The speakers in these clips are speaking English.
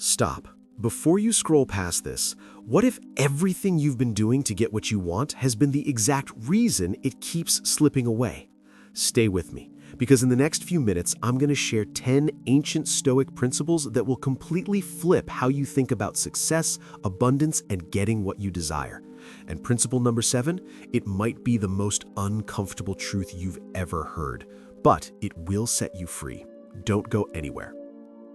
Stop. Before you scroll past this, what if everything you've been doing to get what you want has been the exact reason it keeps slipping away? Stay with me, because in the next few minutes, I'm going to share 10 ancient Stoic principles that will completely flip how you think about success, abundance, and getting what you desire. And principle number 7, it might be the most uncomfortable truth you've ever heard, but it will set you free. Don't go anywhere.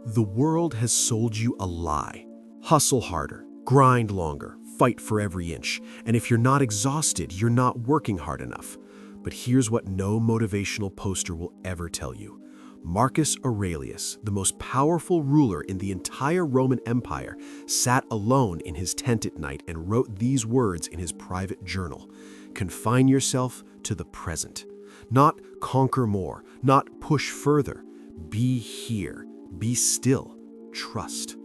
The world has sold you a lie. Hustle harder, grind longer, fight for every inch, and if you're not exhausted, you're not working hard enough. But here's what no motivational poster will ever tell you. Marcus Aurelius, the most powerful ruler in the entire Roman Empire, sat alone in his tent at night and wrote these words in his private journal. Confine yourself to the present. Not conquer more, not push further. Be here, be still, trust.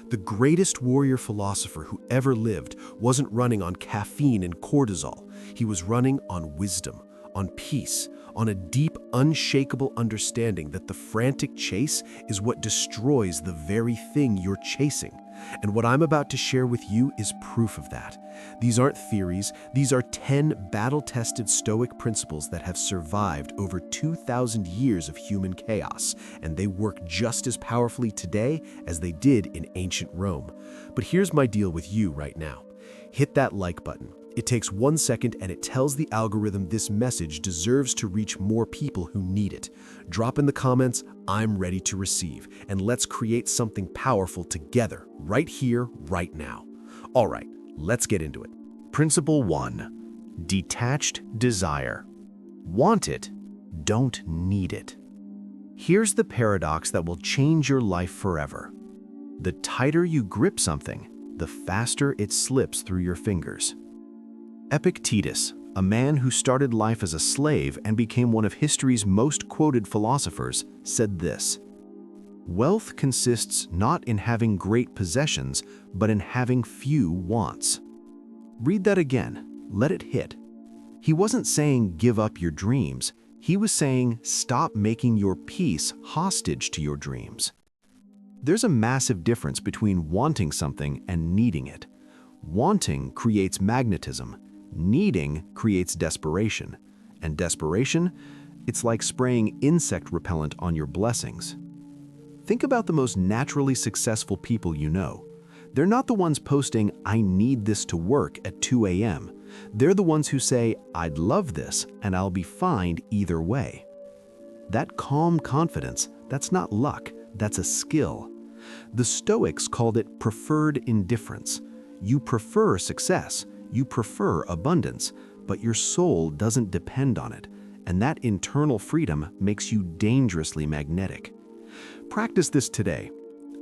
The greatest warrior philosopher who ever lived wasn't running on caffeine and cortisol. He was running on wisdom, on peace, on a deep, unshakable understanding that the frantic chase is what destroys the very thing you're chasing. And what I'm about to share with you is proof of that. These aren't theories, these are 10 battle-tested Stoic principles that have survived over 2,000 years of human chaos, and they work just as powerfully today as they did in ancient Rome. But here's my deal with you right now. Hit that like button. It takes 1 second and it tells the algorithm this message deserves to reach more people who need it. Drop in the comments, I'm ready to receive, and let's create something powerful together, right here, right now. All right, let's get into it. Principle 1. Detached desire. Want it, don't need it. Here's the paradox that will change your life forever. The tighter you grip something, the faster it slips through your fingers. Epictetus, a man who started life as a slave and became one of history's most quoted philosophers, said this: "Wealth consists not in having great possessions, but in having few wants." Read that again. Let it hit. He wasn't saying give up your dreams. He was saying stop making your peace hostage to your dreams. There's a massive difference between wanting something and needing it. Wanting creates magnetism. Needing creates desperation. And desperation, it's like spraying insect repellent on your blessings. Think about the most naturally successful people you know. They're not the ones posting, "I need this to work" at 2 a.m. They're the ones who say, "I'd love this, and I'll be fine either way." That calm confidence, that's not luck, that's a skill. The Stoics called it preferred indifference. You prefer success, you prefer abundance, but your soul doesn't depend on it, and that internal freedom makes you dangerously magnetic. Practice this today.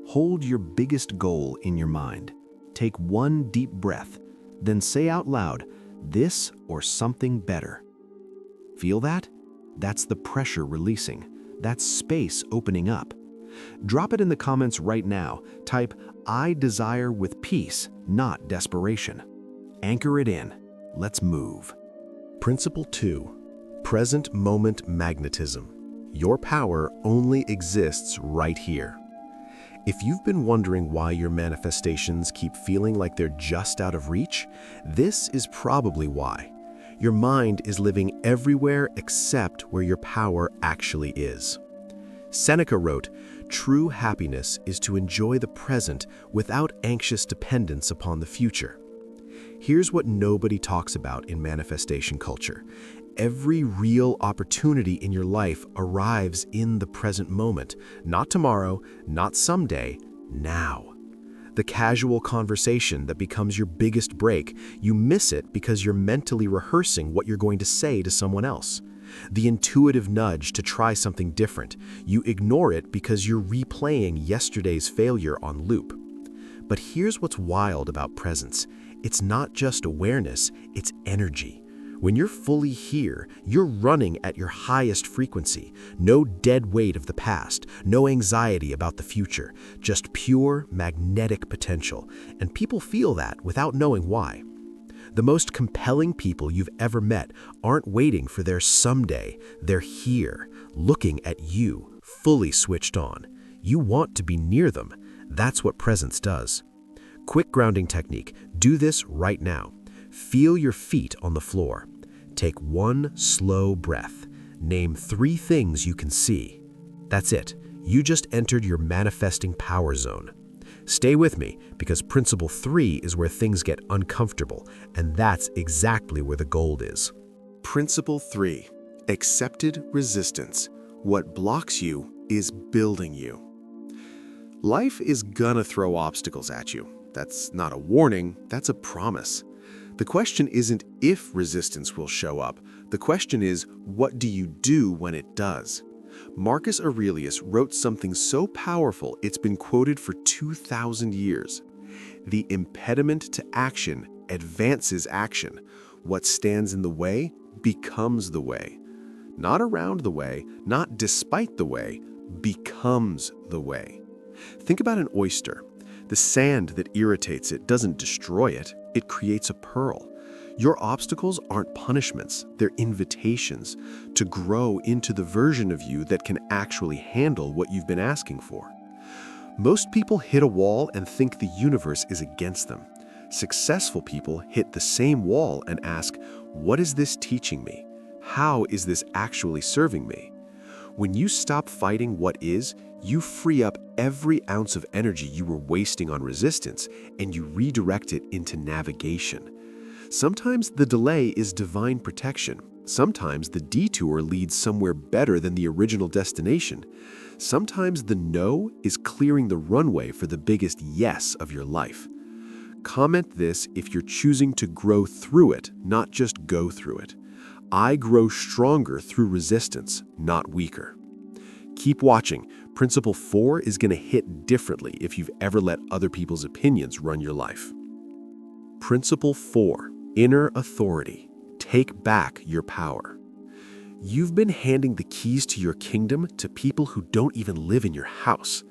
Hold your biggest goal in your mind. Take one deep breath, then say out loud, "This or something better." Feel that? That's the pressure releasing. That's space opening up. Drop it in the comments right now. Type, "I desire with peace, not desperation." Anchor it in. Let's move. Principle 2. Present moment magnetism. Your power only exists right here. If you've been wondering why your manifestations keep feeling like they're just out of reach, this is probably why. Your mind is living everywhere except where your power actually is. Seneca wrote, "True happiness is to enjoy the present without anxious dependence upon the future." Here's what nobody talks about in manifestation culture. Every real opportunity in your life arrives in the present moment, not tomorrow, not someday, now. The casual conversation that becomes your biggest break, you miss it because you're mentally rehearsing what you're going to say to someone else. The intuitive nudge to try something different, you ignore it because you're replaying yesterday's failure on loop. But here's what's wild about presence. It's not just awareness, it's energy. When you're fully here, you're running at your highest frequency. No dead weight of the past, no anxiety about the future, just pure magnetic potential. And people feel that without knowing why. The most compelling people you've ever met aren't waiting for their someday. They're here, looking at you, fully switched on. You want to be near them. That's what presence does. Quick grounding technique. Do this right now. Feel your feet on the floor. Take one slow breath. Name 3 things you can see. That's it. You just entered your manifesting power zone. Stay with me, because principle 3 is where things get uncomfortable, and that's exactly where the gold is. Principle 3. Accepted resistance. What blocks you is building you. Life is gonna throw obstacles at you. That's not a warning, that's a promise. The question isn't if resistance will show up. The question is, what do you do when it does? Marcus Aurelius wrote something so powerful it's been quoted for 2,000 years. The impediment to action advances action. What stands in the way becomes the way. Not around the way, not despite the way, becomes the way. Think about an oyster. The sand that irritates it doesn't destroy it, it creates a pearl. Your obstacles aren't punishments, they're invitations to grow into the version of you that can actually handle what you've been asking for. Most people hit a wall and think the universe is against them. Successful people hit the same wall and ask, what is this teaching me? How is this actually serving me? When you stop fighting what is, you free up every ounce of energy you were wasting on resistance, and you redirect it into navigation. Sometimes the delay is divine protection. Sometimes the detour leads somewhere better than the original destination. Sometimes the no is clearing the runway for the biggest yes of your life. Comment this if you're choosing to grow through it, not just go through it. I grow stronger through resistance, not weaker. Keep watching. Principle 4 is going to hit differently if you've ever let other people's opinions run your life. Principle 4. Inner authority. Take back your power. You've been handing the keys to your kingdom to people who don't even live in your house.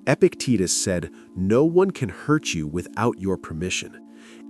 Epictetus said, "No one can hurt you without your permission."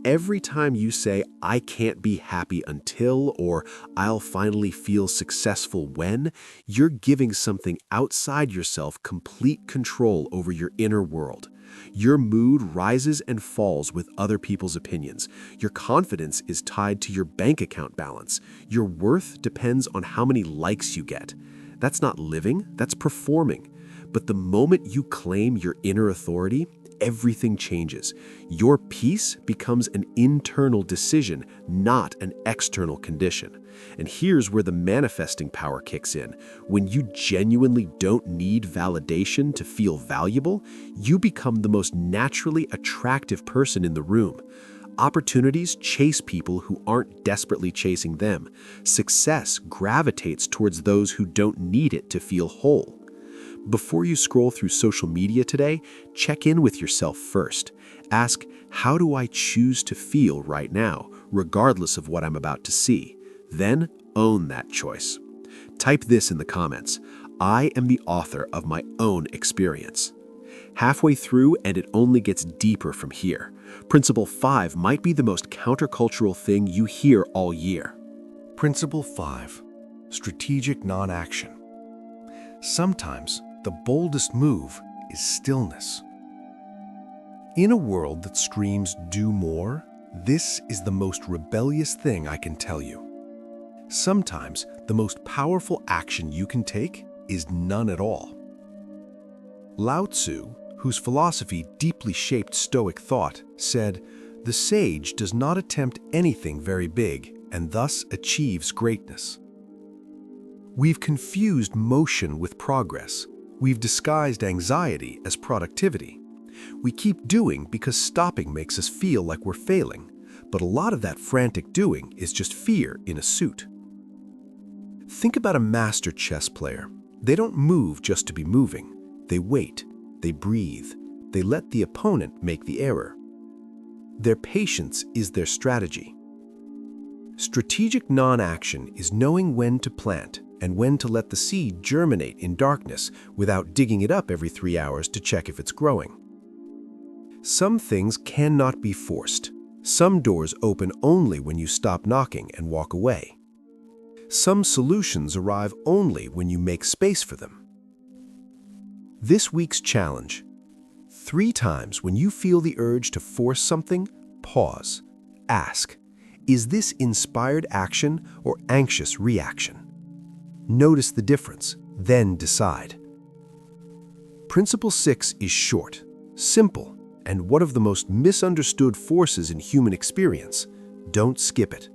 Every time you say, "I can't be happy until," or "I'll finally feel successful when," you're giving something outside yourself complete control over your inner world. Your mood rises and falls with other people's opinions. Your confidence is tied to your bank account balance. Your worth depends on how many likes you get. That's not living, that's performing. But the moment you claim your inner authority, everything changes. Your peace becomes an internal decision, not an external condition. And here's where the manifesting power kicks in. When you genuinely don't need validation to feel valuable, you become the most naturally attractive person in the room. Opportunities chase people who aren't desperately chasing them. Success gravitates towards those who don't need it to feel whole. Before you scroll through social media today, check in with yourself first. Ask, how do I choose to feel right now, regardless of what I'm about to see? Then own that choice. Type this in the comments. I am the author of my own experience. Halfway through, and it only gets deeper from here. Principle 5 might be the most countercultural thing you hear all year. Principle 5. Strategic non-action. Sometimes the boldest move is stillness. In a world that screams "do more," this is the most rebellious thing I can tell you. Sometimes the most powerful action you can take is none at all. Lao Tzu, whose philosophy deeply shaped Stoic thought, said, "The sage does not attempt anything very big and thus achieves greatness." We've confused motion with progress. We've disguised anxiety as productivity. We keep doing because stopping makes us feel like we're failing, but a lot of that frantic doing is just fear in a suit. Think about a master chess player. They don't move just to be moving. They wait, they breathe, they let the opponent make the error. Their patience is their strategy. Strategic non-action is knowing when to plant and when to let the seed germinate in darkness without digging it up every 3 hours to check if it's growing. Some things cannot be forced. Some doors open only when you stop knocking and walk away. Some solutions arrive only when you make space for them. This week's challenge: 3 times when you feel the urge to force something, pause. Ask, is this inspired action or anxious reaction? Notice the difference, then decide. Principle 6 is short, simple, and one of the most misunderstood forces in human experience. Don't skip it.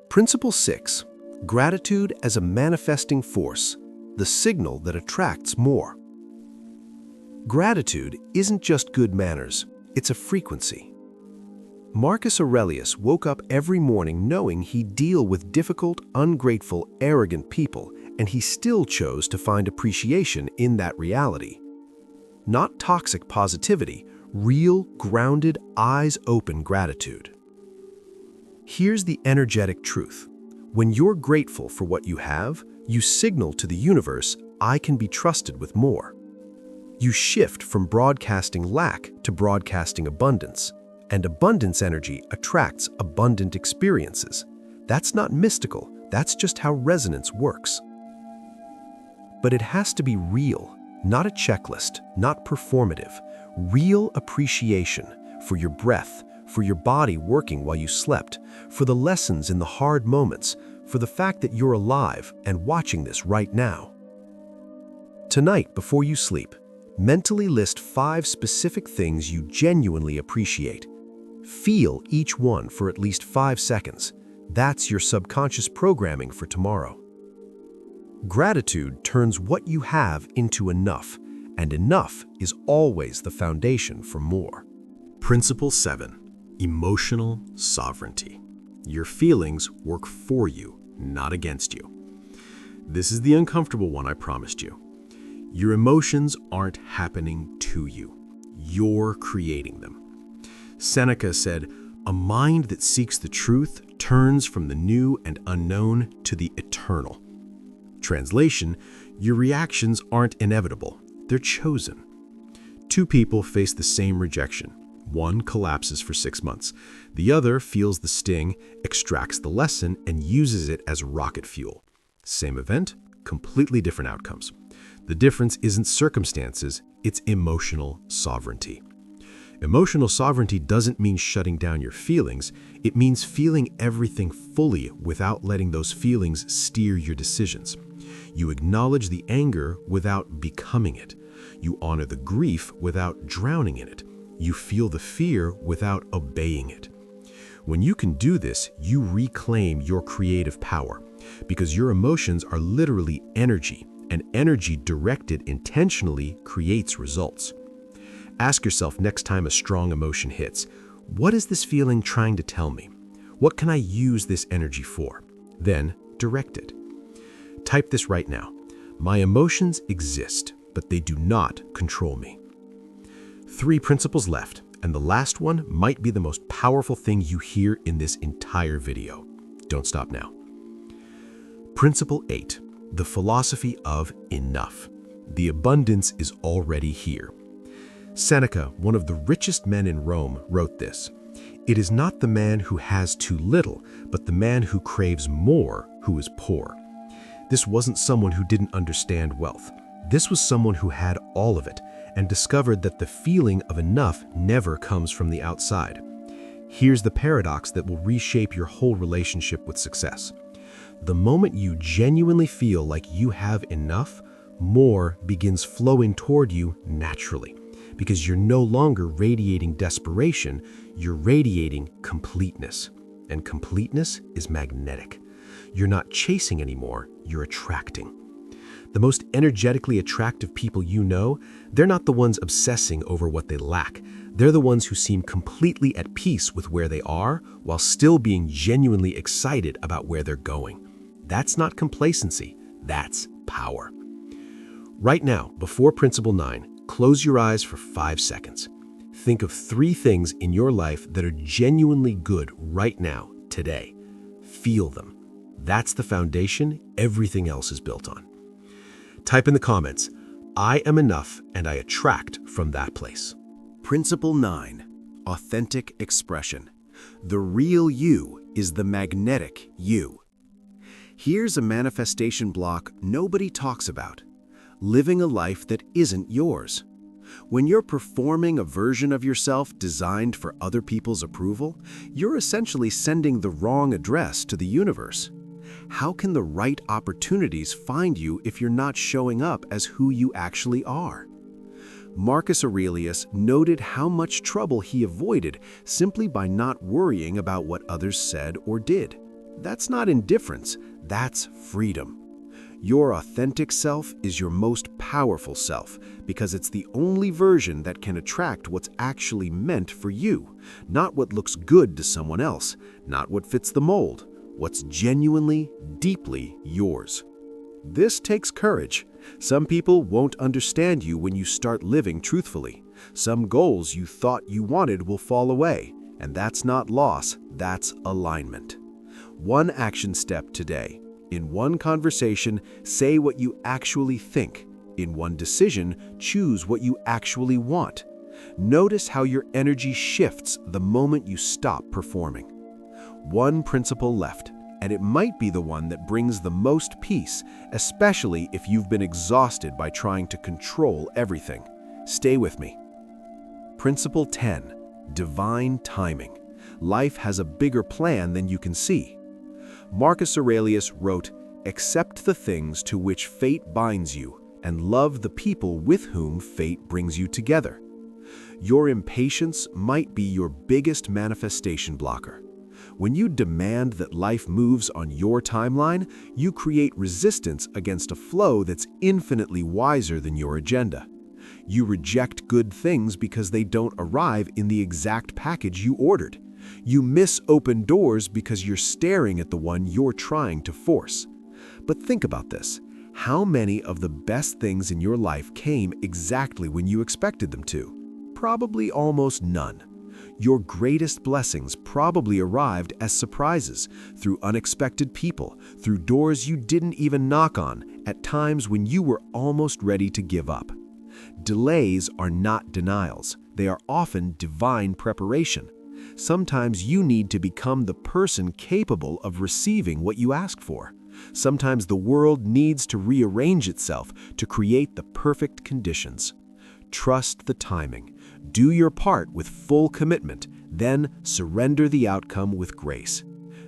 Principle 6, gratitude as a manifesting force, the signal that attracts more. Gratitude isn't just good manners, it's a frequency. Marcus Aurelius woke up every morning knowing he'd deal with difficult, ungrateful, arrogant people, and he still chose to find appreciation in that reality. Not toxic positivity, real, grounded, eyes-open gratitude. Here's the energetic truth. When you're grateful for what you have, you signal to the universe, I can be trusted with more. You shift from broadcasting lack to broadcasting abundance, and abundance energy attracts abundant experiences. That's not mystical, that's just how resonance works. But it has to be real, not a checklist, not performative. Real appreciation for your breath, for your body working while you slept, for the lessons in the hard moments, for the fact that you're alive and watching this right now. Tonight, before you sleep, mentally list 5 specific things you genuinely appreciate. Feel each one for at least 5 seconds. That's your subconscious programming for tomorrow. Gratitude turns what you have into enough, and enough is always the foundation for more. Principle 7, emotional sovereignty. Your feelings work for you, not against you. This is the uncomfortable one I promised you. Your emotions aren't happening to you. You're creating them. Seneca said, "A mind that seeks the truth turns from the new and unknown to the eternal." Translation, your reactions aren't inevitable, they're chosen. 2 people face the same rejection. One collapses for 6 months. The other feels the sting, extracts the lesson, and uses it as rocket fuel. Same event, completely different outcomes. The difference isn't circumstances, it's emotional sovereignty. Emotional sovereignty doesn't mean shutting down your feelings. It means feeling everything fully without letting those feelings steer your decisions. You acknowledge the anger without becoming it. You honor the grief without drowning in it. You feel the fear without obeying it. When you can do this, you reclaim your creative power, because your emotions are literally energy, and energy directed intentionally creates results. Ask yourself next time a strong emotion hits, what is this feeling trying to tell me? What can I use this energy for? Then direct it. Type this right now. My emotions exist, but they do not control me. 3 principles left, and the last one might be the most powerful thing you hear in this entire video. Don't stop now. Principle 8, the philosophy of enough. The abundance is already here. Seneca, one of the richest men in Rome, wrote this: "It is not the man who has too little, but the man who craves more who is poor." This wasn't someone who didn't understand wealth. This was someone who had all of it and discovered that the feeling of enough never comes from the outside. Here's the paradox that will reshape your whole relationship with success. The moment you genuinely feel like you have enough, more begins flowing toward you naturally, because you're no longer radiating desperation, you're radiating completeness. And completeness is magnetic. You're not chasing anymore, you're attracting. The most energetically attractive people you know, they're not the ones obsessing over what they lack. They're the ones who seem completely at peace with where they are while still being genuinely excited about where they're going. That's not complacency, that's power. Right now, before Principle 9, close your eyes for 5 seconds. Think of 3 things in your life that are genuinely good right now, today. Feel them. That's the foundation everything else is built on. Type in the comments, I am enough and I attract from that place. Principle 9, authentic expression. The real you is the magnetic you. Here's a manifestation block nobody talks about. Living a life that isn't yours. When you're performing a version of yourself designed for other people's approval, you're essentially sending the wrong address to the universe. How can the right opportunities find you if you're not showing up as who you actually are? Marcus Aurelius noted how much trouble he avoided simply by not worrying about what others said or did. That's not indifference, that's freedom. Your authentic self is your most powerful self because it's the only version that can attract what's actually meant for you, not what looks good to someone else, not what fits the mold, what's genuinely, deeply yours. This takes courage. Some people won't understand you when you start living truthfully. Some goals you thought you wanted will fall away, and that's not loss, that's alignment. One action step today. In one conversation, say what you actually think. In one decision, choose what you actually want. Notice how your energy shifts the moment you stop performing. One principle left, and it might be the one that brings the most peace, especially if you've been exhausted by trying to control everything. Stay with me. Principle 10. Divine timing. Life has a bigger plan than you can see. Marcus Aurelius wrote, "Accept the things to which fate binds you, and love the people with whom fate brings you together." Your impatience might be your biggest manifestation blocker. When you demand that life moves on your timeline, you create resistance against a flow that's infinitely wiser than your agenda. You reject good things because they don't arrive in the exact package you ordered. You miss open doors because you're staring at the one you're trying to force. But think about this. How many of the best things in your life came exactly when you expected them to? Probably almost none. Your greatest blessings probably arrived as surprises, through unexpected people, through doors you didn't even knock on, at times when you were almost ready to give up. Delays are not denials. They are often divine preparation. Sometimes you need to become the person capable of receiving what you ask for. Sometimes the world needs to rearrange itself to create the perfect conditions. Trust the timing. Do your part with full commitment, then surrender the outcome with grace.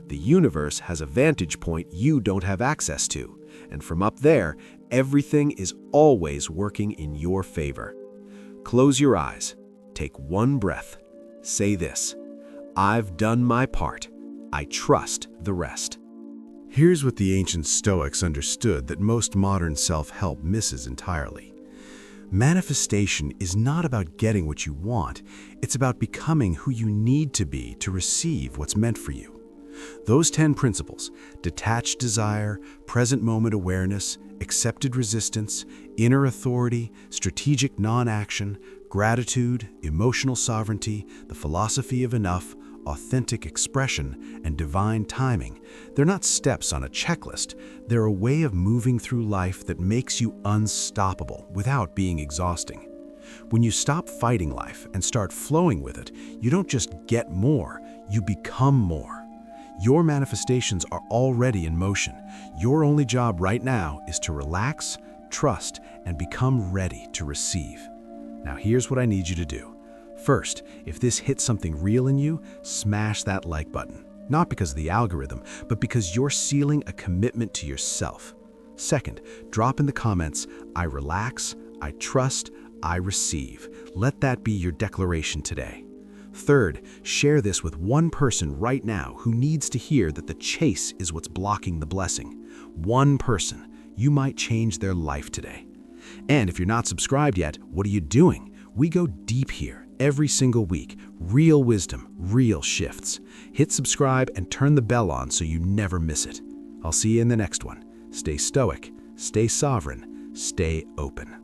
The universe has a vantage point you don't have access to, and from up there, everything is always working in your favor. Close your eyes. Take one breath. Say this: "I've done my part. I trust the rest." Here's what the ancient Stoics understood that most modern self-help misses entirely. Manifestation is not about getting what you want, it's about becoming who you need to be to receive what's meant for you. Those 10 principles, detached desire, present moment awareness, accepted resistance, inner authority, strategic non-action, gratitude, emotional sovereignty, the philosophy of enough, authentic expression, and divine timing, they're not steps on a checklist. They're a way of moving through life that makes you unstoppable without being exhausting. When you stop fighting life and start flowing with it, you don't just get more, you become more. Your manifestations are already in motion. Your only job right now is to relax, trust, and become ready to receive. Now here's what I need you to do. First, if this hits something real in you, smash that like button. Not because of the algorithm, but because you're sealing a commitment to yourself. Second, drop in the comments, "I relax, I trust, I receive." Let that be your declaration today. Third, share this with one person right now who needs to hear that the chase is what's blocking the blessing. One person. You might change their life today. And if you're not subscribed yet, what are you doing? We go deep here. Every single week, real wisdom, real shifts. Hit subscribe and turn the bell on so you never miss it. I'll see you in the next one. Stay stoic, stay sovereign, stay open.